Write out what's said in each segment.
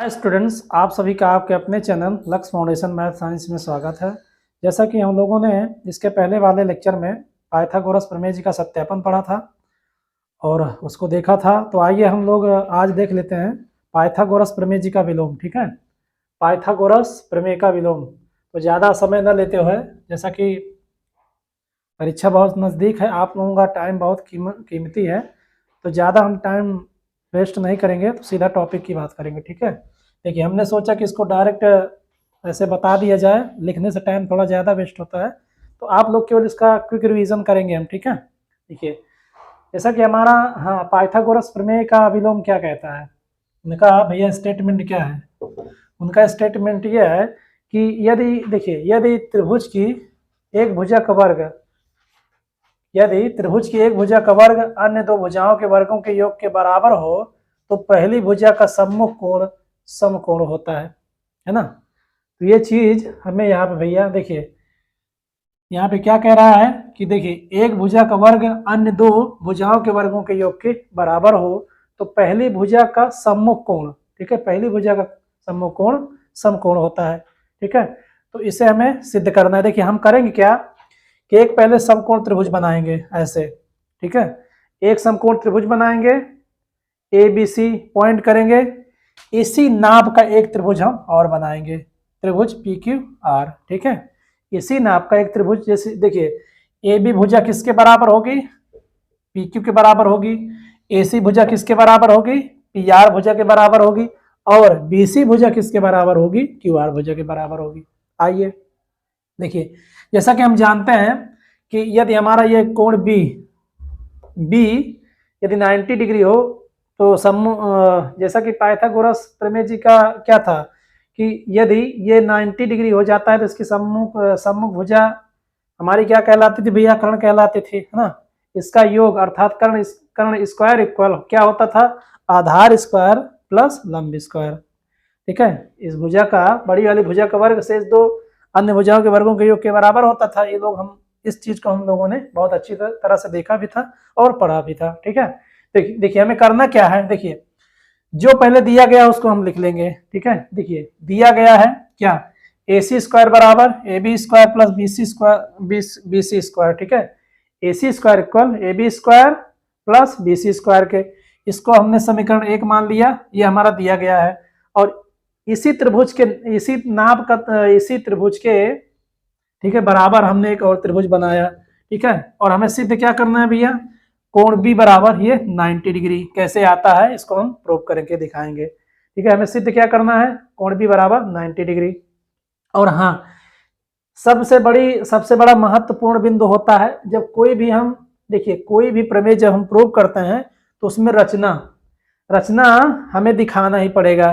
Hi students, आप सभी का आपके अपने channel lux foundation math science में स्वागत है। जैसा कि हम लोगों ने इसके पहले वाले लेक्चर में पाइथागोरस प्रमेय जी का सत्यापन पढ़ा था और उसको देखा था, तो आइए हम लोग आज देख लेते हैं पाइथागोरस प्रमेय जी का विलोम। ठीक है, पाइथागोरस प्रमेय का विलोम। तो ज़्यादा समय न लेते हुए, जैसा कि परीक्षा बहुत नज़दीक है, आप लोगों का टाइम बहुत कीमती है, तो ज़्यादा हम टाइम वेस्ट नहीं करेंगे, तो सीधा टॉपिक की बात करेंगे। ठीक है, देखिए हमने सोचा कि इसको डायरेक्ट ऐसे बता दिया जाए, लिखने से टाइम थोड़ा ज़्यादा वेस्ट होता है, तो आप लोग केवल इसका क्विक रिवीजन करेंगे हम। ठीक है, देखिए जैसा कि हमारा पाइथागोरस प्रमेय का विलोम क्या कहता है, उनका भैया स्टेटमेंट क्या है। उनका स्टेटमेंट यह है कि यदि त्रिभुज की एक भुजा का वर्ग यदि त्रिभुज की एक भुजा का वर्ग अन्य दो भुजाओं के वर्गों के योग के बराबर हो तो पहली भुजा का सम्मुख कोण समकोण होता है ना। तो ये चीज हमें यहाँ पे भैया देखिए, यहाँ पे क्या कह रहा है कि देखिए एक भुजा का वर्ग अन्य दो भुजाओं के वर्गों के योग के बराबर हो तो पहली भुजा का सम्मुख कोण, ठीक है, पहली भुजा का सम्मुख कोण समकोण होता है। ठीक है, तो इसे हमें सिद्ध करना है। देखिए हम करेंगे क्या कि एक पहले समकोण त्रिभुज बनाएंगे ऐसे। ठीक है, एक समकोण त्रिभुज बनाएंगे, ए बी सी पॉइंट करेंगे, इसी नाप का एक त्रिभुज हम और बनाएंगे, त्रिभुज पी क्यू आर। ठीक है, इसी नाप का एक त्रिभुज, जैसे देखिए ए बी भुजा किसके बराबर होगी, पी क्यू के बराबर होगी, ए सी भुजा किसके बराबर होगी, पी आर भुजा के बराबर होगी, और बी सी भुजा किसके बराबर होगी, क्यू आर भुजा के बराबर होगी। आइए देखिए, जैसा कि हम जानते हैं कि यदि हमारा ये कोण बी यदि 90 डिग्री हो तो जैसा कि पाइथागोरस प्रमेय जी का क्या था कि यदि ये 90 डिग्री हो जाता है तो इसकी सम्मुख भुजा हमारी क्या कहलाती थी भैया, कर्ण कहलाते थे, है ना। इसका योग अर्थात कर्ण स्क्वायर इक्वल क्या होता था, आधार स्क्वायर प्लस लंब स्क्वायर। ठीक है, इस भुजा का, बड़ी वाली भुजा का वर्ग शेष दो अन्य भुजाओं के वर्गों के योग के बराबर होता था। ये लोग हम इस चीज को हम लोगों ने बहुत अच्छी तरह से देखा भी था और पढ़ा भी था। ठीक है, देखिए हमें करना क्या है, देखिए जो पहले दिया गया उसको हम लिख लेंगे। ठीक है, देखिए दिया गया है क्या, ए सी स्क्वायर बराबर A B square plus B C square. ठीक है, A C square equal A B square plus B C square के, इसको हमने समीकरण 1 मान लिया, ये हमारा दिया गया है। और इसी त्रिभुज के, इसी नाप का, इसी त्रिभुज के, ठीक है, बराबर हमने एक और त्रिभुज बनाया। ठीक है, और हमें सिद्ध क्या करना है भैया, कोण बी बराबर ये 90 डिग्री कैसे आता है इसको हम प्रूव करके दिखाएंगे। ठीक है, हमें सिद्ध क्या करना है, कोण बी बराबर 90 डिग्री। और हाँ, सबसे बड़ा महत्वपूर्ण बिंदु होता है जब कोई भी हम, देखिए कोई भी प्रमेय जब हम प्रूव करते हैं तो उसमें रचना हमें दिखाना ही पड़ेगा,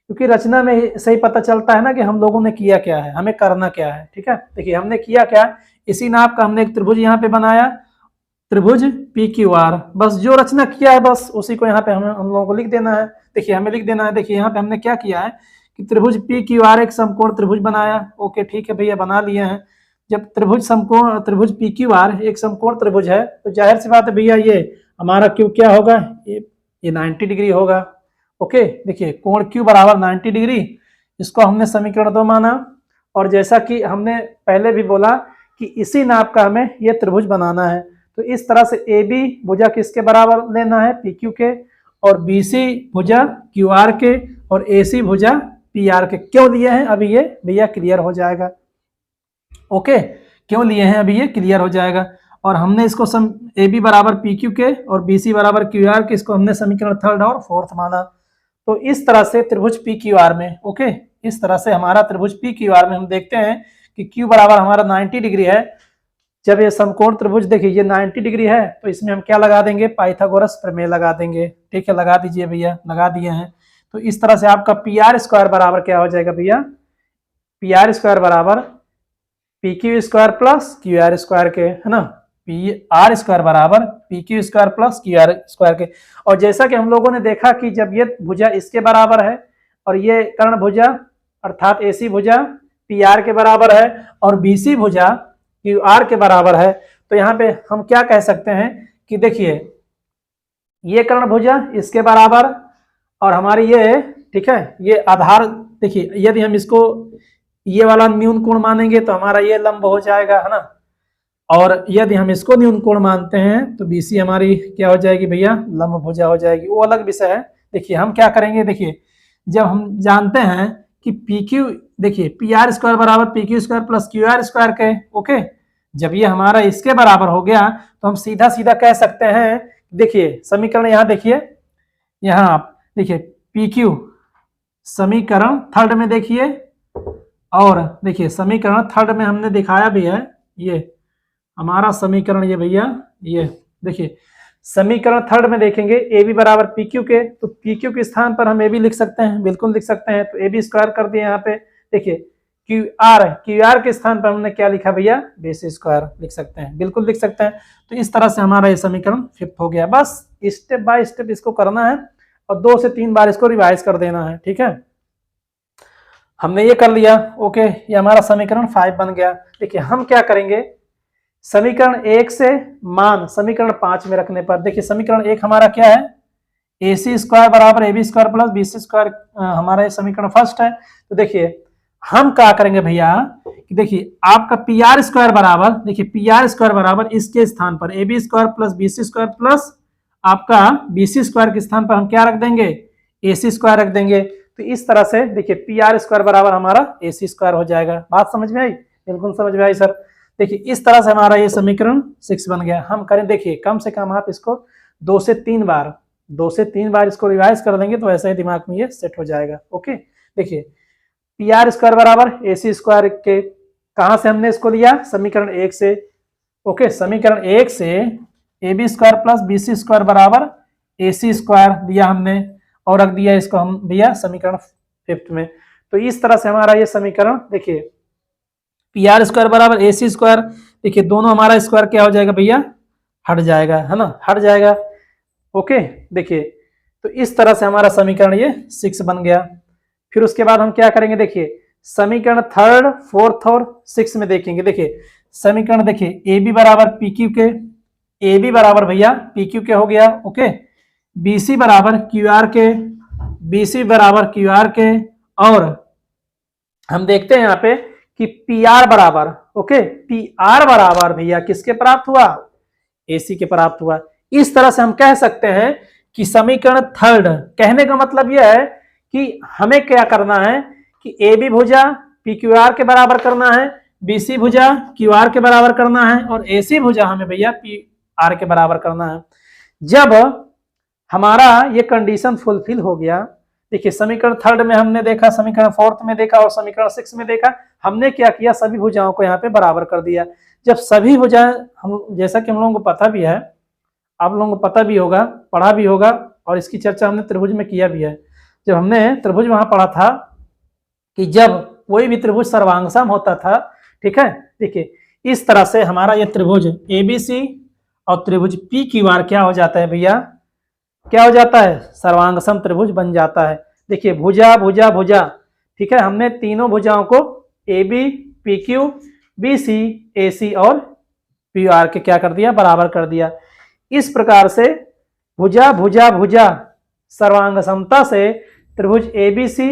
क्योंकि रचना में सही पता चलता है ना कि हम लोगों ने किया क्या है, हमें करना क्या है। ठीक है, देखिए हमने किया क्या, इसी नाप का हमने एक त्रिभुज यहाँ पे बनाया, त्रिभुज पी क्यू आर। बस जो रचना किया है बस उसी को यहाँ पे हम लोगों को लिख देना है। देखिए हमें लिख देना है, देखिए यहाँ पे हमने क्या किया है कि त्रिभुज पी क्यू आर एक समकोण त्रिभुज बनाया। ओके ठीक है भैया, बना लिए हैं। जब त्रिभुज पी क्यू आर एक समकोण त्रिभुज है तो जाहिर सी बात है भैया ये हमारा क्यू क्या होगा, ये 90 डिग्री होगा। ओके, देखिए कोण क्यू बराबर 90 डिग्री, इसको हमने समीकरण 2 माना। और जैसा कि हमने पहले भी बोला कि इसी नाप का हमें ये त्रिभुज बनाना है, तो इस तरह से ए बी भुजा किसके बराबर लेना है, पी क्यू के, और बी सी भुजा क्यू आर के, और ए सी भुजा पी आर के। क्यों लिए हैं अभी ये भैया क्लियर हो जाएगा। ओके, क्यों लिए हैं अभी ये क्लियर हो जाएगा। और हमने इसको ए बी बराबर पी क्यू के और बी सी बराबर क्यू आर के, इसको हमने समीकरण 3 और 4 माना। तो इस तरह से त्रिभुज पी क्यू आर में, ओके, इस तरह से हमारा त्रिभुज पी क्यू आर में हम देखते हैं कि क्यू बराबर हमारा 90 डिग्री है। जब ये समकोण त्रिभुज, देखिए ये 90 डिग्री है तो इसमें हम क्या लगा देंगे, पाइथागोरस प्रमेय लगा देंगे। ठीक है, लगा दीजिए भैया, लगा दिए हैं। तो इस तरह से आपका पी आर स्क्वायर बराबर क्या हो जाएगा भैया, पी आर स्क्वायर बराबर P Q square plus Q R square के, है ना। पी आर स्क्वायर बराबर P Q square plus Q R square के। और जैसा कि हम लोगों ने देखा कि जब ये भुजा इसके बराबर है और ये कर्ण भुजा अर्थात ए सी भुजा पी आर के बराबर है और बी सी भुजा क्यू आर के बराबर है, तो यहाँ पे हम क्या कह सकते हैं कि देखिए ये कर्ण भुजा इसके बराबर और हमारी ये ठीक है, ये आधार देखिए, यदि हम इसको ये वाला न्यून कोण मानेंगे तो हमारा ये लंब हो जाएगा, है ना। और यदि हम इसको न्यून कोण मानते हैं तो बीसी हमारी क्या हो जाएगी भैया, लंब भुजा हो जाएगी, वो अलग विषय है। देखिए हम क्या करेंगे, देखिए जब हम जानते हैं कि पी क्यू, देखिए पी आर स्क्वायर बराबर P Q square plus Q R square के, ओके। जब ये हमारा इसके बराबर हो गया तो हम सीधा सीधा कह सकते हैं, देखिए समीकरण यहाँ देखिए, यहाँ आप देखिए पी क्यू समीकरण थर्ड में देखिए, और देखिए समीकरण थर्ड में हमने दिखाया भी है, ये हमारा समीकरण ये भैया, ये देखिए समीकरण थर्ड में देखेंगे ए बी बराबर पी क्यू के, तो पी क्यू के स्थान पर हम ए बी लिख सकते हैं, बिल्कुल लिख सकते हैं। तो ए बी स्क्वायर कर दिए यहाँ पे, देखिए क्यू आर के स्थान पर हमने क्या लिखा भैया, बी सी स्क्वायर लिख सकते हैं, बिल्कुल लिख सकते हैं। तो इस तरह से हमारा ये समीकरण फिफ्थ हो गया। बस स्टेप बाय स्टेप इसको करना है और 2 से 3 बार इसको रिवाइज कर देना है, ठीक है। हमने ये कर लिया, ओके, ये हमारा समीकरण 5 बन गया। देखिए हम क्या करेंगे, समीकरण 1 से मान समीकरण 5 में रखने पर, देखिए समीकरण 1 हमारा क्या है, ए सी स्क्वायर बराबर A B square plus B C square, हमारा ये समीकरण फर्स्ट है। तो देखिए हम क्या करेंगे भैया कि देखिए आपका पी आर स्क्वायर बराबर, देखिए पी आर स्क्वायर बराबर इसके स्थान पर A B square plus B C square plus आपका बी सी स्क्वायर के स्थान पर हम क्या रख देंगे, ए सी स्क्वायर रख देंगे। तो इस तरह से देखिए पी आर स्क्वायर बराबर हमारा ए सी स्क्वायर हो जाएगा। बात समझ में आई, बिल्कुल समझ में आई सर। देखिए इस तरह से हमारा ये समीकरण 6 बन गया। हम करें, देखिए कम से कम आप इसको 2 से 3 बार इसको रिवाइज कर देंगे तो ऐसे ही दिमाग में ये सेट हो जाएगा, ओके। देखिए पी आर स्क्वायर बराबर ए सी स्क्वायर के, कहां से हमने इसको लिया, समीकरण 1 से, ओके। समीकरण 1 से A B square plus B C square बराबर ए सी स्क्वायर दिया हमने, और रख दिया इसको हम भैया समीकरण 5 में। तो इस तरह से हमारा ये समीकरण, देखिए पी आर स्क्वायर बराबर ए सी स्क्वायर, देखिए दोनों हमारा स्क्वायर क्या हो जाएगा भैया, हट जाएगा, है ना, हट जाएगा, ओके। देखिए तो इस तरह से हमारा समीकरण ये 6 बन गया। फिर उसके बाद हम क्या करेंगे, देखिए समीकरण थर्ड, फोर्थ और 6 में देखेंगे। देखिए समीकरण देखिए ए बी बराबर पी क्यू के, ए बी बराबर भैया पी क्यू के हो गया, ओके। बी सी बराबर क्यू आर के, बी सी बराबर क्यू आर के, और हम देखते हैं यहाँ पे कि पी आर बराबर, ओके, पी आर बराबर भैया किसके प्राप्त हुआ, ए सी के प्राप्त हुआ। इस तरह से हम कह सकते हैं कि समीकरण थर्ड, कहने का मतलब यह है कि हमें क्या करना है कि ए बी भुजा पी क्यू आर के बराबर करना है, बी सी भुजा क्यू आर के बराबर करना है, और ए सी भुजा हमें भैया पी आर के बराबर करना है। जब हमारा ये कंडीशन फुलफिल हो गया, देखिए समीकरण थर्ड में हमने देखा, समीकरण फोर्थ में देखा और समीकरण 6 में देखा, हमने क्या किया, सभी भुजाओं को यहाँ पे बराबर कर दिया। जब सभी भुजाएं, हम जैसा कि हम लोगों को पता भी है, आप लोगों को पता भी होगा, पढ़ा भी होगा, और इसकी चर्चा हमने त्रिभुज में किया भी है। जब हमने त्रिभुज वहां पढ़ा था कि जब कोई भी त्रिभुज सर्वांगसम होता था, ठीक है, देखिए इस तरह से हमारा ये त्रिभुज एबीसी और त्रिभुज पी क्यू आर क्या हो जाता है भैया, क्या हो जाता है, सर्वांगसम त्रिभुज बन जाता है। देखिए भुजा भुजा भुजा, ठीक है, हमने तीनों भुजाओं को A B P Q B C A C और पी आर के क्या कर दिया, बराबर कर दिया। इस प्रकार से भुजा भुजा भुजा सर्वांग समता से त्रिभुज एबीसी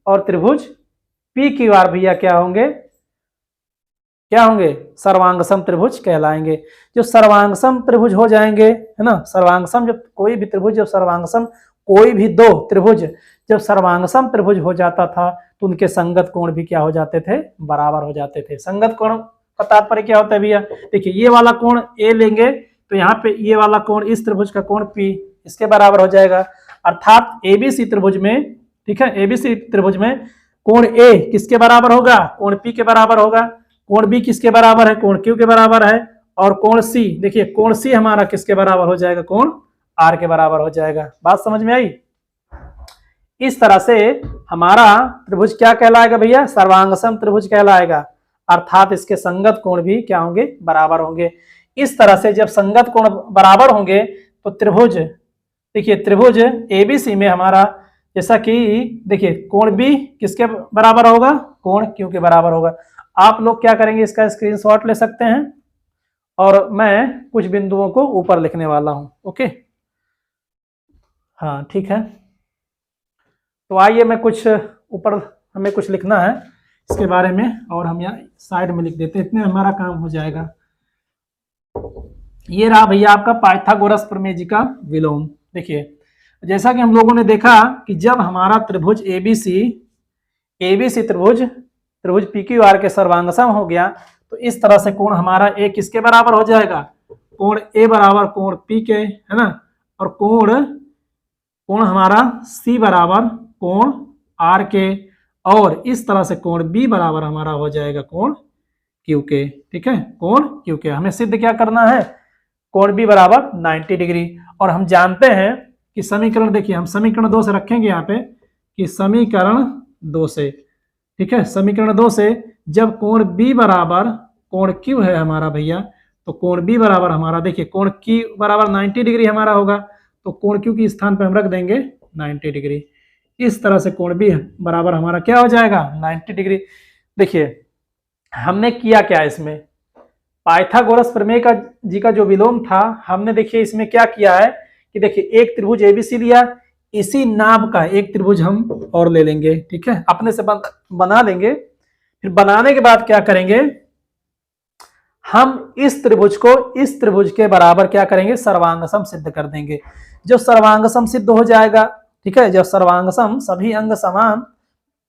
और त्रिभुज पी क्यू आर भैया क्या होंगे, क्या होंगे, सर्वांगसम त्रिभुज कहलाएंगे। जो सर्वांगसम त्रिभुज हो जाएंगे, है ना, सर्वांगसम, जब कोई भी त्रिभुज, जब सर्वांगसम, कोई भी दो त्रिभुज जब सर्वांगसम त्रिभुज हो जाता था तो उनके संगत कोण भी क्या हो जाते थे, बराबर हो जाते थे। संगत कोण का तात्पर्य क्या होता है भैया, देखिए ये वाला कोण ए लेंगे तो यहाँ पे ये वाला कोण, इस त्रिभुज का कोण पी इसके बराबर हो जाएगा। अर्थात एबीसी त्रिभुज में, ठीक है, एबीसी त्रिभुज में कोण ए किसके बराबर होगा, कोण पी के बराबर होगा। कोण बी किसके बराबर है, कोण क्यू के बराबर है। और कोण सी, देखिए कोण सी हमारा किसके बराबर हो जाएगा, कोण आर के बराबर हो जाएगा। बात समझ में आई। इस तरह से हमारा त्रिभुज क्या कहलाएगा भैया, सर्वांगसम त्रिभुज कहलाएगा। अर्थात इसके संगत कोण भी क्या होंगे, बराबर होंगे। इस तरह से जब संगत कोण बराबर होंगे तो त्रिभुज, देखिए त्रिभुज एबीसी में हमारा, जैसा कि देखिए कोण बी किसके बराबर होगा, कोण क्यू के बराबर होगा। आप लोग क्या करेंगे, इसका स्क्रीनशॉट ले सकते हैं और मैं कुछ बिंदुओं को ऊपर लिखने वाला हूं, ओके। हाँ ठीक है, तो आइए मैं कुछ ऊपर हमें कुछ लिखना है इसके बारे में, और हम यहाँ साइड में लिख देते हैं, इतने हमारा काम हो जाएगा। ये रहा भैया आपका पाइथागोरस प्रमेय जी का विलोम। देखिए जैसा कि हम लोगों ने देखा कि जब हमारा त्रिभुज एबीसी त्रिभुज PQR के सर्वांगसम हो गया तो इस तरह से कोण हमारा ए किसके बराबर हो जाएगा, कोण ए बराबर कोण पी के, है ना, और कोण हमारा सी बराबर कोण आर के, और इस तरह से कोण बी बराबर हमारा हो जाएगा कोण क्यू के। ठीक है, कोण क्यू के हमें सिद्ध क्या करना है, कोण बी बराबर 90 डिग्री। और हम जानते हैं कि समीकरण, देखिए हम समीकरण 2 से रखेंगे यहाँ पे कि समीकरण 2 से, ठीक है, समीकरण 2 से जब कोण बी बराबर कोण क्यू है हमारा भैया, तो कोण बी बराबर हमारा, देखिए कोण क्यू बराबर 90 डिग्री हमारा होगा, तो कोण क्यू के स्थान पे हम रख देंगे 90 डिग्री। इस तरह से कोण बी बराबर हमारा क्या हो जाएगा, 90 डिग्री। देखिए हमने किया क्या इसमें, पाइथागोरस प्रमेय का जी का जो विलोम था, हमने देखिए इसमें क्या किया है कि देखिए एक त्रिभुज एबीसी लिया, इसी नाम का एक त्रिभुज हम और ले लेंगे, ठीक है, अपने से बना लेंगे। फिर बनाने के बाद क्या करेंगे, हम इस त्रिभुज को इस त्रिभुज के बराबर क्या करेंगे, सर्वांगसम सिद्ध कर देंगे। जो सर्वांगसम सिद्ध हो जाएगा, ठीक है, जब सर्वांगसम सभी अंग समान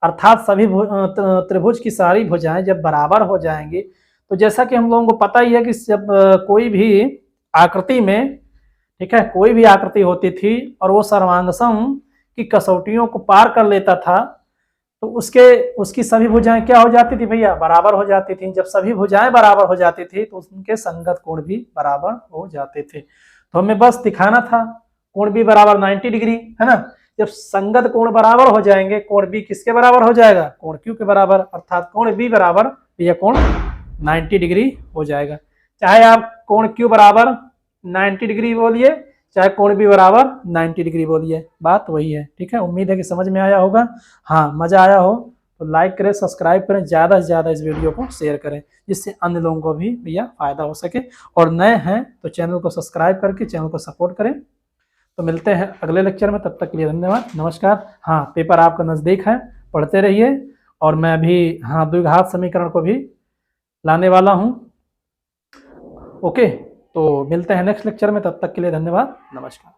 अर्थात सभी त्रिभुज की सारी भुजाएं जब बराबर हो जाएंगी, तो जैसा कि हम लोगों को पता ही है कि जब कोई भी आकृति में, ठीक है, कोई भी आकृति होती थी और वो सर्वांगसम की कसौटियों को पार कर लेता था, तो उसकी सभी भुजाएं क्या हो जाती थी भैया, बराबर हो जाती थी। जब सभी भुजाएं बराबर हो जाती थी तो उनके संगत कोण भी बराबर हो जाते थे। तो हमें बस दिखाना था कोण बी बराबर 90 डिग्री, है ना। जब संगत कोण बराबर हो जाएंगे, कोण बी किसके बराबर हो जाएगा, कोण क्यू के बराबर, अर्थात कोण बी बराबर यह कोण 90 डिग्री हो जाएगा। चाहे आप कोण क्यू बराबर 90 डिग्री बोलिए, चाहे कोण बी बराबर 90 डिग्री बोलिए, बात वही है। ठीक है, उम्मीद है कि समझ में आया होगा। हाँ, मजा आया हो तो लाइक करें, सब्सक्राइब करें, ज़्यादा से ज़्यादा इस वीडियो को शेयर करें, जिससे अन्य लोगों को भी भैया फायदा हो सके। और नए हैं तो चैनल को सब्सक्राइब करके चैनल को सपोर्ट करें। तो मिलते हैं अगले लेक्चर में, तब तक के लिए धन्यवाद, नमस्कार। हाँ, पेपर आपका नज़दीक है, पढ़ते रहिए। और मैं अभी हाँ द्विघात समीकरण को भी लाने वाला हूँ। ओके, तो मिलते हैं नेक्स्ट लेक्चर में, तब तक के लिए धन्यवाद, नमस्कार।